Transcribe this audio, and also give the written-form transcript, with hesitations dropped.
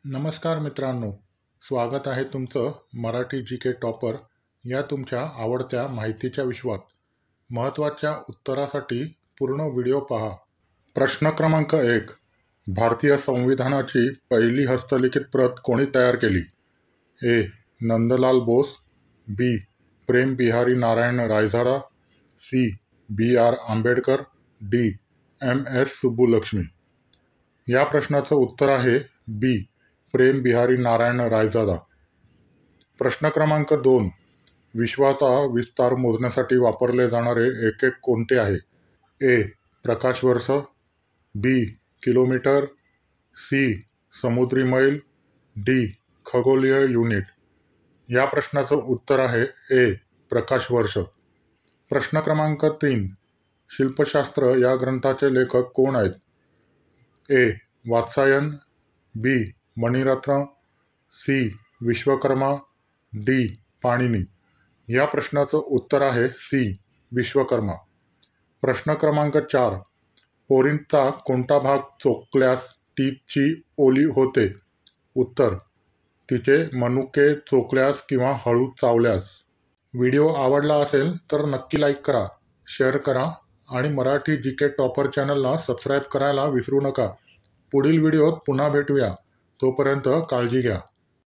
नमस्कार मित्रांनो, स्वागत आहे तुमचं मराठी जी के टॉपर या तुमच्या आवडत्या माहितीच्या विश्वात. महत्त्वाच्या उत्तरासाठी पूर्ण व्हिडिओ पहा. प्रश्न क्रमांक 1. भारतीय संविधानाची पहिली हस्तलिखित प्रत कोणी तयार केली? A. Nandlal Bose, B. Prem Bihari Narayan Raizada, C. B.R. Ambedkar, D. M.S. Subbulakshmi. या प्रश्नाचं उत्तर आहे बी. प्रेम बिहारी नारायण रायजादा. प्रश्न क्रमांक 2. विश्वाचा विस्तार मोजण्यासाठी वापरले जाणारे एकक कोणते आहे? ए. प्रकाश वर्ष, बी. Kilometre, C. समुद्री मैल, डी. खगोलीय युनिट. या प्रश्नाचं उत्तर आहे ए. प्रकाश वर्ष. प्रश्न क्रमांक 3. शिल्पशास्त्र या ग्रंथाचे लेखक कोण आहेत? ए. वात्सायन, बी. मणिरत्न, सी. विश्वकर्मा, डी. पाणिनी. या प्रश्नाचं उत्तर आहे सी. विश्वकर्मा. प्रश्न क्रमांक 4. पोरिंटचा कोणता भाग चोखल्यास टीची ओली होते? उत्तर: तिचे मनुके चोखल्यास किंवा हळू चावल्यास. व्हिडिओ आवडला असेल तर नक्की लाईक करा, शेअर करा आणि मराठी जी के टॉपर चॅनलला सबस्क्राईब करायला विसरू नका. पुढील व्हिडिओत पुन्हा भेटूया. तोपर्यंत काळजी घ्या.